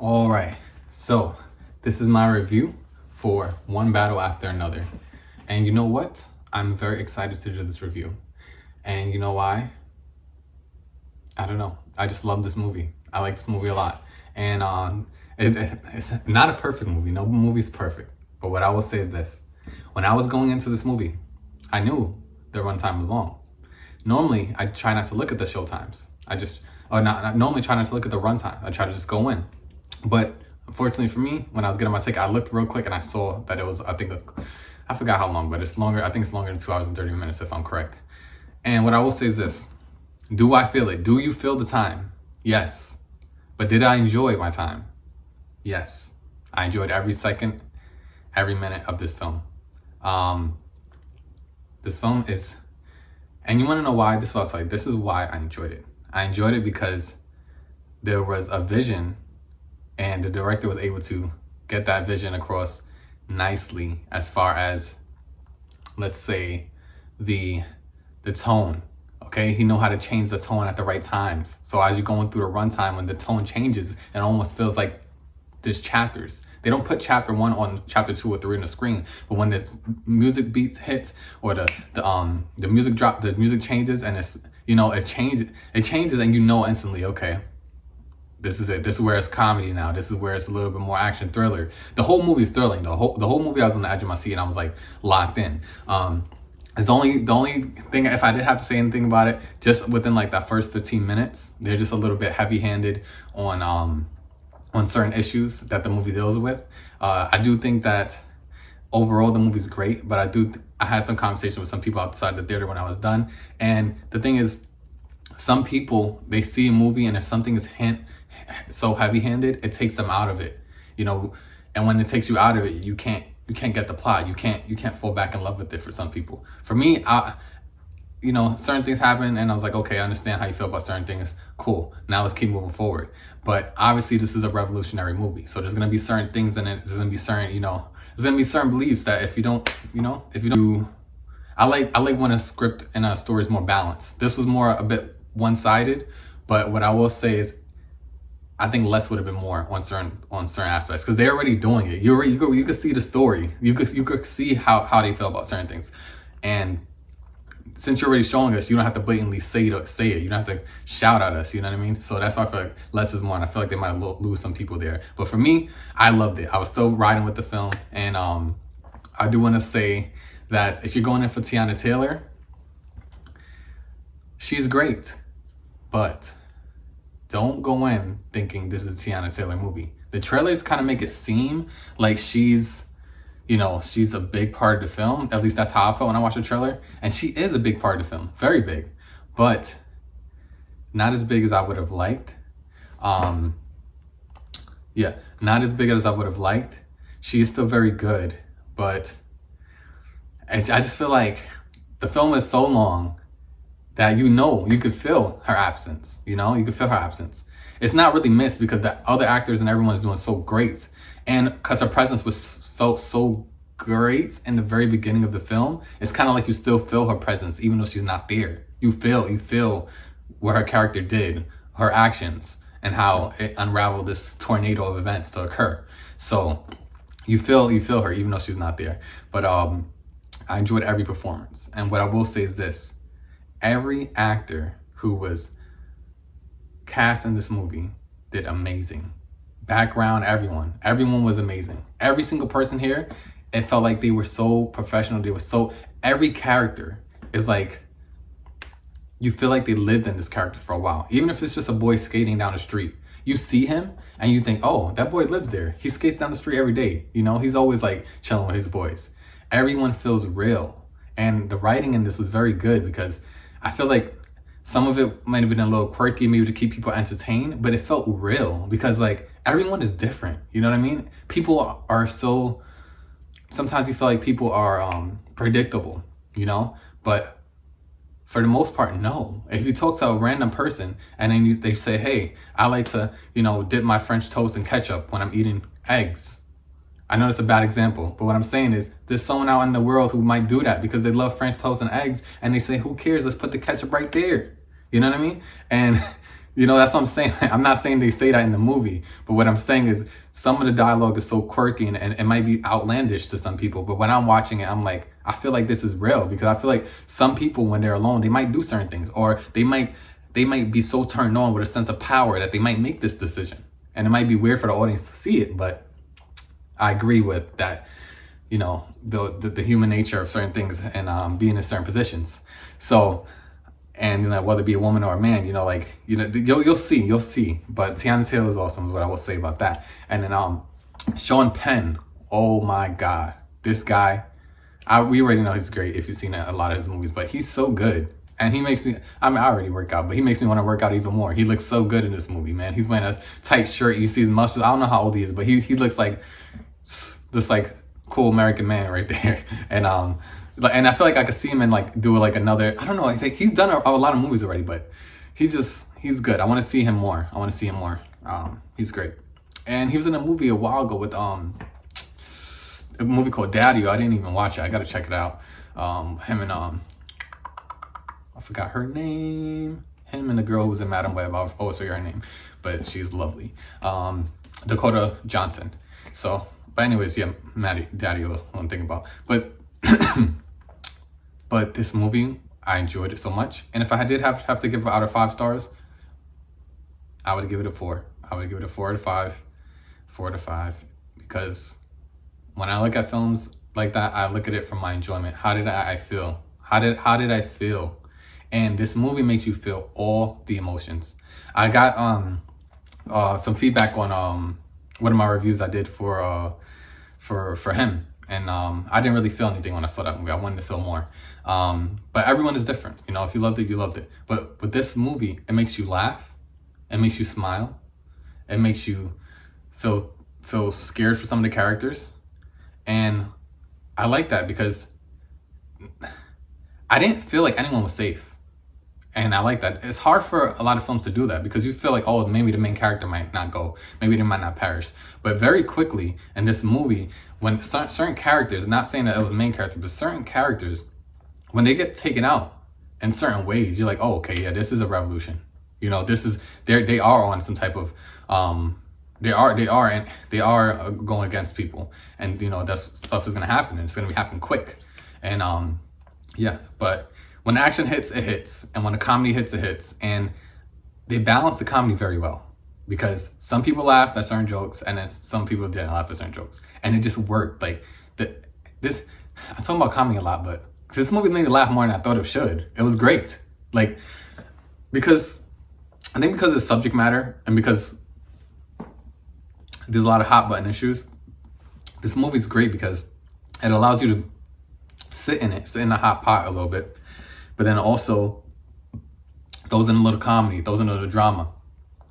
All right, so this is my review for One Battle After Another. And you know what? I'm very excited to do this review. And you know why? I don't know. I just love this movie. I like this movie a lot. And it's not a perfect movie. No movie's perfect. But what I will say is this. When I was going into this movie, I knew the runtime was long. Normally, I try not to look at the show times. Normally try not to look at the runtime. I try to just go in. But unfortunately for me, when I was getting my ticket, I looked real quick and I saw that it was, I forgot how long, but it's longer. I think it's longer than 2 hours and 30 minutes if I'm correct. And what I will say is this. Do I feel it? Do you feel the time? Yes. But did I enjoy my time? Yes. I enjoyed every second, every minute of this film. This film is, and you want to know why? This is why I enjoyed it. I enjoyed it because there was a vision and the director was able to get that vision across nicely as far as, let's say, the tone. Okay, he know how to change the tone at the right times. So as you're going through the runtime, when the tone changes, it almost feels like there's chapters. They don't put chapter 1 on chapter 2 or 3 on the screen, but when the music beats hits or the music drop, the music changes, and it changes, and you know instantly, okay, this is it. This is where it's comedy now. This is where it's a little bit more action thriller. The whole movie's thrilling. The whole movie, I was on the edge of my seat and I was like locked in. It's the only thing, if I did have to say anything about it, just within like that first 15 minutes, they're just a little bit heavy-handed on certain issues that the movie deals with. I do think that overall the movie's great, but I had some conversation with some people outside the theater when I was done. And the thing is, some people, they see a movie and if something is so heavy-handed, it takes them out of it, and when it takes you out of it, you can't get the plot. You can't fall back in love with it for some people. For me, certain things happen and I was like, okay, I understand how you feel about certain things. Cool. Now let's keep moving forward. But obviously this is a revolutionary movie. So there's going to be certain things in it. There's going to be certain beliefs that if you don't, I like when a script and a story is more balanced. This was more a bit one-sided, but what I will say is I think less would have been more on certain aspects because they're already doing it. You could see the story. You could see how they feel about certain things, and since you're already showing us, you don't have to blatantly say it. You don't have to shout at us. You know what I mean? So that's why I feel like less is more, and I feel like they might lose some people there. But for me, I loved it. I was still riding with the film, and I do want to say that if you're going in for Teyana Taylor, she's great, but don't go in thinking this is a Teyana Taylor movie. The trailers kind of make it seem like she's a big part of the film. At least that's how I felt when I watched the trailer. And she is a big part of the film, very big, but not as big as I would have liked. Not as big as I would have liked. She is still very good, but I just feel like the film is so long that you could feel her absence. You could feel her absence. It's not really missed because the other actors and everyone's doing so great, and because her presence felt so great in the very beginning of the film. It's kind of like you still feel her presence even though she's not there. You feel what her character did, her actions, and how it unraveled this tornado of events to occur. So you feel her even though she's not there. But I enjoyed every performance, and what I will say is this. Every actor who was cast in this movie did amazing. Background, everyone was amazing. Every single person here, it felt like they were so professional. Every character is like, you feel like they lived in this character for a while. Even if it's just a boy skating down the street, you see him and you think, oh, that boy lives there. He skates down the street every day. He's always like chilling with his boys. Everyone feels real. And the writing in this was very good because I feel like some of it might have been a little quirky, maybe to keep people entertained, but it felt real because like everyone is different. You know what I mean? People are sometimes you feel like people are predictable, but for the most part, no. If you talk to a random person and then they say, hey, I like to, dip my French toast in ketchup when I'm eating eggs. I know it's a bad example, but what I'm saying is there's someone out in the world who might do that because they love French toast and eggs and they say, who cares? Let's put the ketchup right there. You know what I mean? And You know, that's what I'm saying. I'm not saying they say that in the movie, but what I'm saying is some of the dialogue is so quirky and it might be outlandish to some people. But when I'm watching it, I'm like, I feel like this is real, because I feel like some people, when they're alone, they might do certain things, or they might be so turned on with a sense of power that they might make this decision. And it might be weird for the audience to see it, but I agree with that. You know, the human nature of certain things and being in certain positions. So. And you know, whether it be a woman or a man, you know, like, you know, you'll see. But Teyana Taylor is awesome, is what I will say about that. And then Sean Penn, oh my God, this guy, we already know he's great if you've seen a lot of his movies, but he's so good. And he makes me, I mean, I already work out, but he makes me want to work out even more. He looks so good in this movie, man. He's wearing a tight shirt. You see his muscles. I don't know how old he is, but he looks like just like cool American man right there. And I feel like I could see him in like do like another, I don't know, he's done a lot of movies already, but he's good. I want to see him more. He's great. And he was in a movie a while ago with a movie called Daddy. I didn't even watch it. I got to check it out. Him and I forgot her name. Him and the girl who was in Madam Web. I always forget her name, but she's lovely. Dakota Johnson. So, but anyways, yeah, Daddy, one thing about, but but this movie, I enjoyed it so much. And if I did have to give it out of 5 stars, I would give it a 4. I would give it a 4 out of 5. 4 out of 5. Because when I look at films like that, I look at it from my enjoyment. How did I feel? How did I feel? And this movie makes you feel all the emotions. I got some feedback on one of my reviews I did for him. And I didn't really feel anything when I saw that movie. I wanted to feel more. But everyone is different. You know, if you loved it, you loved it. But with this movie, it makes you laugh. It makes you smile. It makes you feel scared for some of the characters. And I like that because I didn't feel like anyone was safe. And I like that. It's hard for a lot of films to do that because you feel like, oh, maybe the main character might not go. Maybe they might not perish. But very quickly in this movie, when certain characters, not saying that it was the main character, but certain characters, when they get taken out in certain ways, you're like, oh, okay, yeah, this is a revolution. You know, they are on some type of, they are going against people. And, you know, that stuff is going to happen and it's going to be happening quick. And, yeah, but when action hits, it hits. And when the comedy hits, it hits. And they balance the comedy very well. Because some people laughed at certain jokes, and then some people didn't laugh at certain jokes, and it just worked. Like I'm talking about comedy a lot, but this movie made me laugh more than I thought it should. It was great, like because I think because of the subject matter and because there's a lot of hot button issues. This movie's great because it allows you to sit in the hot pot a little bit, but then also throws in a little comedy, throws in a little drama.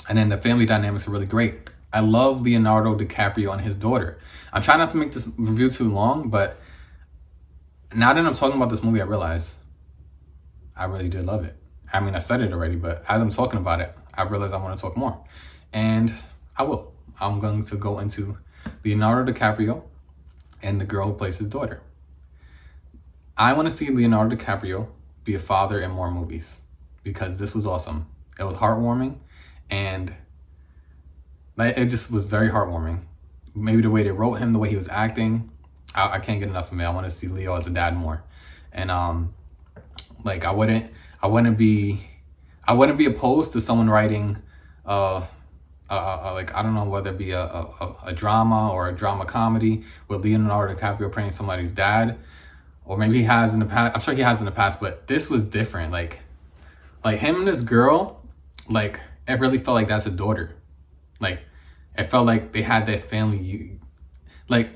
And then the family dynamics are really great. I love Leonardo DiCaprio and his daughter. I'm trying not to make this review too long, but now that I'm talking about this movie, I realize I really did love it. I mean, I said it already, but as I'm talking about it, I realize I want to talk more. And I will. I'm going to go into Leonardo DiCaprio and the girl who plays his daughter. I want to see Leonardo DiCaprio be a father in more movies because this was awesome. It was heartwarming. And it just was very heartwarming. Maybe the way they wrote him, the way he was acting, I can't get enough of it. I want to see Leo as a dad more. And like I wouldn't be opposed to someone writing like I don't know whether it be a drama or a drama comedy with Leonardo DiCaprio playing somebody's dad, or maybe he has in the past. I'm sure he has in the past, but this was different. Like him and this girl, like. It really felt like that's a daughter. Like, it felt like they had that family. Like,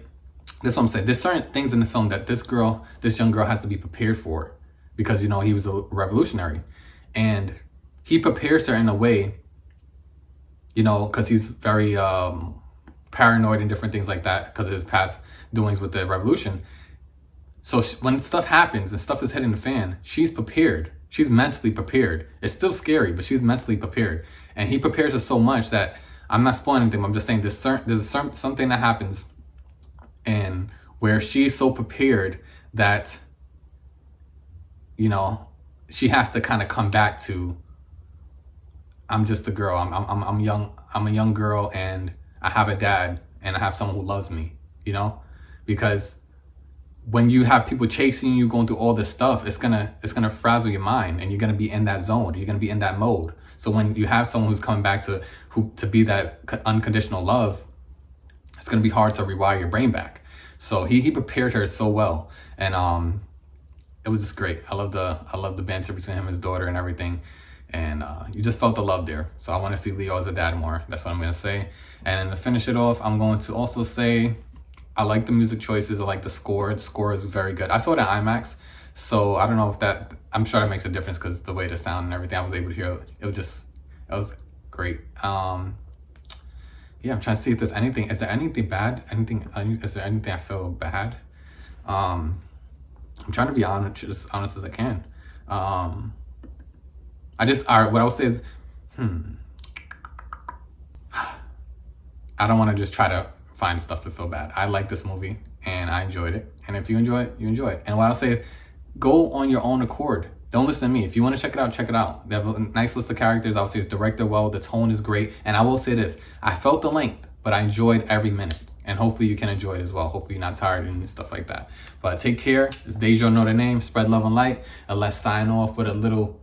that's what I'm saying. There's certain things in the film that this young girl has to be prepared for. Because, you know, he was a revolutionary. And he prepares her in a way, you know, because he's very paranoid and different things like that because of his past doings with the revolution. So when stuff happens and stuff is hitting the fan, she's prepared. She's mentally prepared. It's still scary, but she's mentally prepared. And he prepares her so much that I'm not spoiling anything. I'm just saying there's something that happens and where she's so prepared that, you know, she has to kind of come back to I'm just a girl. I'm young. I'm a young girl, and I have a dad, and I have someone who loves me. You know, because when you have people chasing you, going through all this stuff, it's gonna frazzle your mind, and you're gonna be in that zone. You're gonna be in that mode. So when you have someone who's coming back to be that unconditional love, it's gonna be hard to rewire your brain back. So he prepared her so well, and it was just great. I love the banter between him and his daughter and everything, and you just felt the love there. So I want to see Leo as a dad more. That's what I'm gonna say. And then to finish it off, I'm going to also say I like the music choices. I like the score. The score is very good. I saw it at IMAX, so I don't know if that. I'm sure that makes a difference because the way the sound and everything I was able to hear, it was great. Yeah, I'm trying to see if there's anything. Is there anything bad? Is there anything I feel bad? I'm trying to be honest, as honest as I can. All right, what I would say is, I don't want to just try to find stuff to feel bad. I like this movie and I enjoyed it. And if you enjoy it, you enjoy it. And what I'll say is, go on your own accord. Don't listen to me. If you want to check it out, check it out. They have a nice list of characters. Obviously, it's directed well. The tone is great. And I will say this, I felt the length, but I enjoyed every minute. And hopefully you can enjoy it as well. Hopefully you're not tired and stuff like that. But take care. It's Dejo Know the Name. Spread love and light. And let's sign off with a little